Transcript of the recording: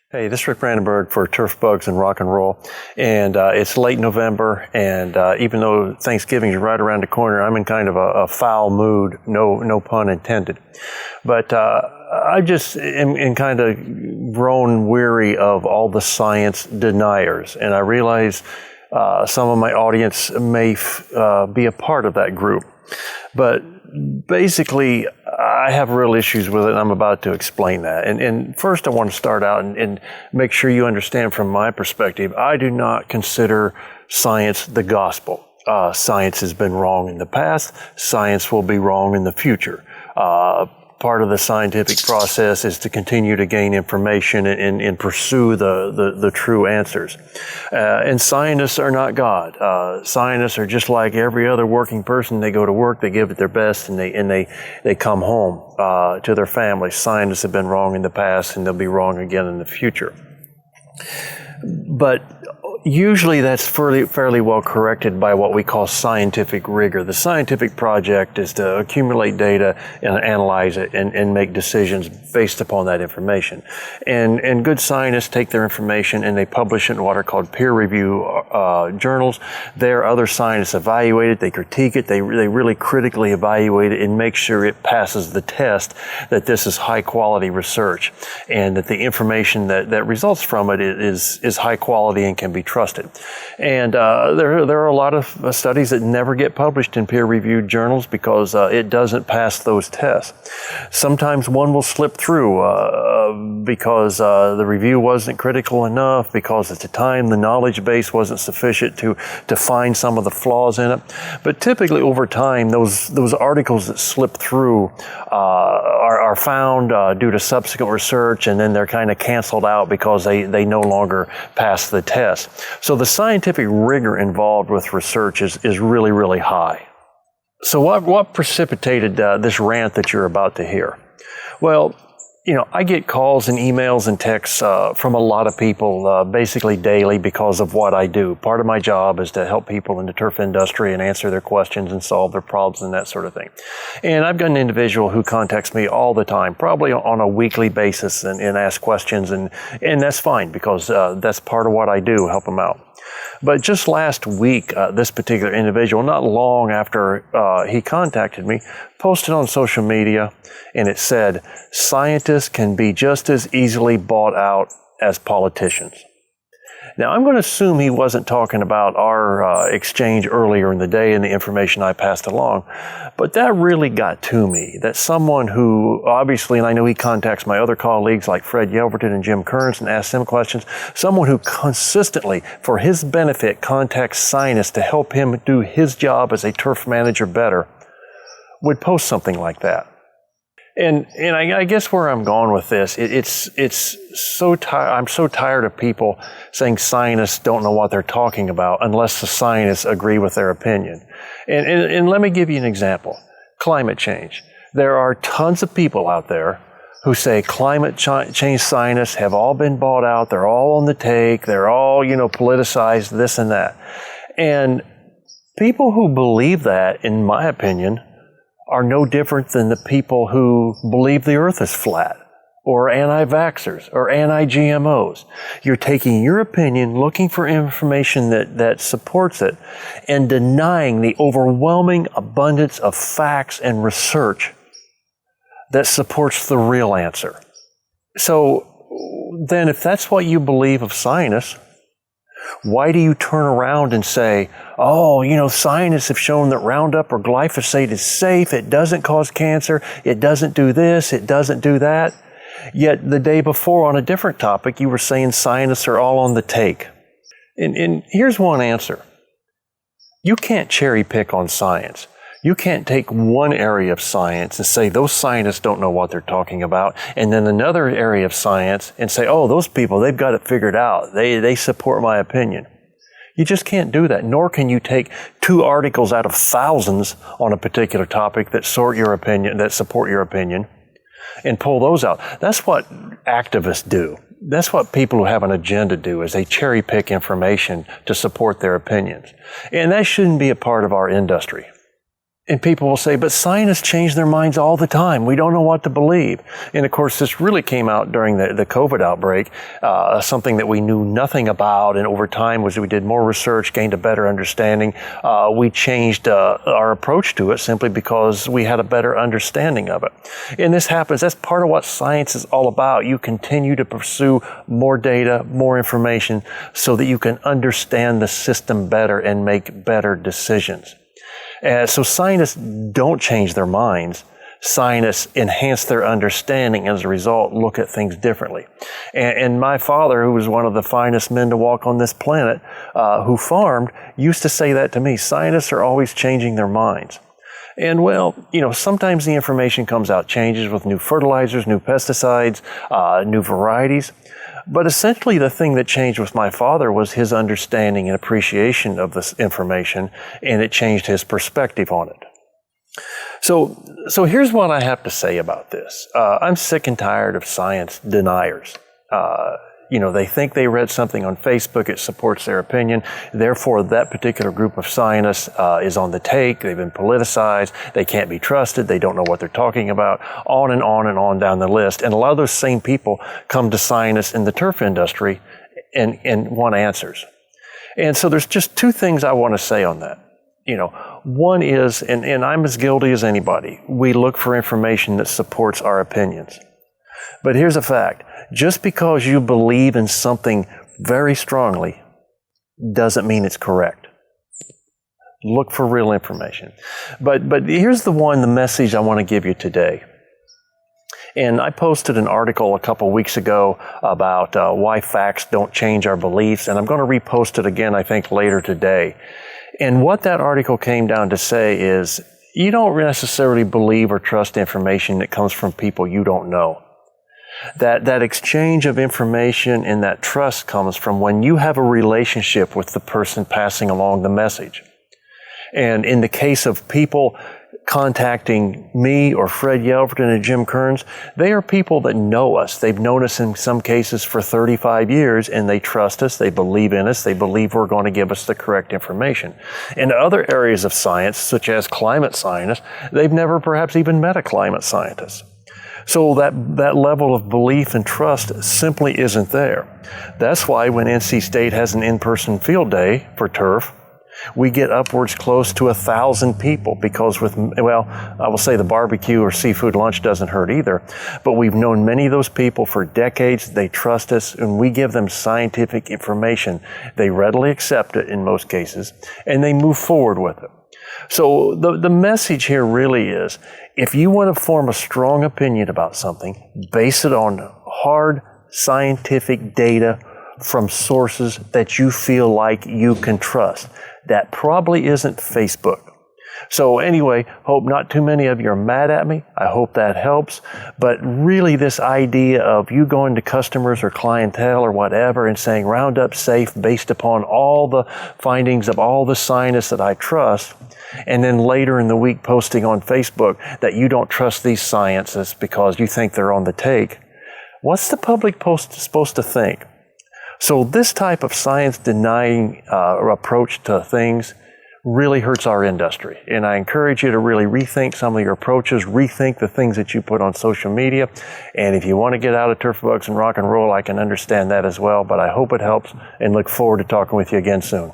Hey, this is Rick Brandenburg for Turf Bugs and Rock and Roll, and it's late November, and even though Thanksgiving is right around the corner, I'm in kind of a foul mood, no pun intended. But I just am kind of grown weary of all the science deniers, and I realize some of my audience may be a part of that group. But basically, I have real issues with it, and I'm about to explain that. And first, I want to start out and make sure you understand from my perspective, I do not consider science the gospel. Science has been wrong in the past. Science will be wrong in the future. Part of the scientific process is to continue to gain information and pursue the true answers. And scientists are not God. Scientists are just like every other working person. They go to work, they give it their best, and they come home to their families. Scientists have been wrong in the past, and they'll be wrong again in the future. But usually that's fairly well corrected by what we call scientific rigor. The scientific project is to accumulate data and analyze it and make decisions based upon that information. And good scientists take their information and they publish it in what are called peer review journals. There, other scientists evaluate it, they critique it, they really critically evaluate it and make sure it passes the test that this is high quality research and that the information that results from it is high quality and can be trusted. And there are a lot of studies that never get published in peer-reviewed journals because it doesn't pass those tests. Sometimes one will slip through because the review wasn't critical enough, because at the time the knowledge base wasn't sufficient to find some of the flaws in it. But typically over time, those articles that slip through are found due to subsequent research, and then they're kind of canceled out because they no longer pass the test. So the scientific rigor involved with research is really, really high. So what precipitated this rant that you're about to hear? Well, I get calls and emails and texts from a lot of people basically daily because of what I do. Part of my job is to help people in the turf industry and answer their questions and solve their problems and that sort of thing. And I've got an individual who contacts me all the time, probably on a weekly basis, and asks questions, and that's fine because that's part of what I do, help them out. But just last week, this particular individual, not long after he contacted me, posted on social media, and it said, "Scientists can be just as easily bought out as politicians." Now, I'm going to assume he wasn't talking about our exchange earlier in the day and the information I passed along, but that really got to me, that someone who obviously, and I know he contacts my other colleagues like Fred Yelverton and Jim Kearns and asks them questions, someone who consistently, for his benefit, contacts scientists to help him do his job as a turf manager better, would post something like that. And I guess where I'm going with this, it's so I'm so tired of people saying scientists don't know what they're talking about unless the scientists agree with their opinion. And let me give you an example. Climate change. There are tons of people out there who say climate change scientists have all been bought out, they're all on the take, they're all, politicized, this and that. And people who believe that, in my opinion, are no different than the people who believe the earth is flat, or anti-vaxxers, or anti-GMOs. You're taking your opinion, looking for information that supports it, and denying the overwhelming abundance of facts and research that supports the real answer. So then if that's what you believe of scientists, why do you turn around and say, scientists have shown that Roundup or glyphosate is safe, it doesn't cause cancer, it doesn't do this, it doesn't do that? Yet the day before on a different topic, you were saying scientists are all on the take. And here's one answer. You can't cherry pick on science. You can't take one area of science and say those scientists don't know what they're talking about, and then another area of science and say, those people, they've got it figured out. They support my opinion. You just can't do that, nor can you take 2 articles out of thousands on a particular topic that support your opinion, and pull those out. That's what activists do. That's what people who have an agenda do, is they cherry pick information to support their opinions. And that shouldn't be a part of our industry. And people will say, but scientists change their minds all the time. We don't know what to believe. And of course, this really came out during the COVID outbreak, something that we knew nothing about. And over time, as we did more research, gained a better understanding, we changed our approach to it simply because we had a better understanding of it. And this happens. That's part of what science is all about. You continue to pursue more data, more information, so that you can understand the system better and make better decisions. So scientists don't change their minds. Scientists enhance their understanding, and as a result, look at things differently. And my father, who was one of the finest men to walk on this planet, who farmed, used to say that to me. Scientists are always changing their minds. And well, sometimes the information comes out, changes with new fertilizers, new pesticides, new varieties. But essentially, the thing that changed with my father was his understanding and appreciation of this information, and it changed his perspective on it. So here's what I have to say about this. I'm sick and tired of science deniers. They think they read something on Facebook, it supports their opinion. Therefore, that particular group of scientists is on the take. They've been politicized. They can't be trusted. They don't know what they're talking about. On and on and on down the list. And a lot of those same people come to scientists in the turf industry and want answers. And so there's just two things I want to say on that. One is, and I'm as guilty as anybody, we look for information that supports our opinions. But here's a fact. Just because you believe in something very strongly doesn't mean it's correct. Look for real information. But here's the message I want to give you today. And I posted an article a couple weeks ago about why facts don't change our beliefs, and I'm going to repost it again, I think, later today. And what that article came down to say is, you don't necessarily believe or trust information that comes from people you don't know. That exchange of information and that trust comes from when you have a relationship with the person passing along the message. And in the case of people contacting me or Fred Yelverton and Jim Kearns, they are people that know us. They've known us in some cases for 35 years, and they trust us, they believe in us, they believe we're going to give us the correct information. In other areas of science, such as climate scientists, they've never perhaps even met a climate scientist. So that level of belief and trust simply isn't there. That's why when NC State has an in-person field day for turf, we get upwards close to 1,000 people because I will say the barbecue or seafood lunch doesn't hurt either, but we've known many of those people for decades. They trust us, and we give them scientific information. They readily accept it in most cases, and they move forward with it. So the message here really is, if you want to form a strong opinion about something, base it on hard scientific data from sources that you feel like you can trust. That probably isn't Facebook. So anyway, hope not too many of you are mad at me. I hope that helps. But really this idea of you going to customers or clientele or whatever and saying Roundup's safe based upon all the findings of all the scientists that I trust, and then later in the week posting on Facebook that you don't trust these scientists because you think they're on the take, what's the public supposed to think? So this type of science-denying approach to things really hurts our industry. And I encourage you to really rethink some of your approaches, rethink the things that you put on social media. And if you want to get out of turf bugs and rock and roll, I can understand that as well. But I hope it helps and look forward to talking with you again soon.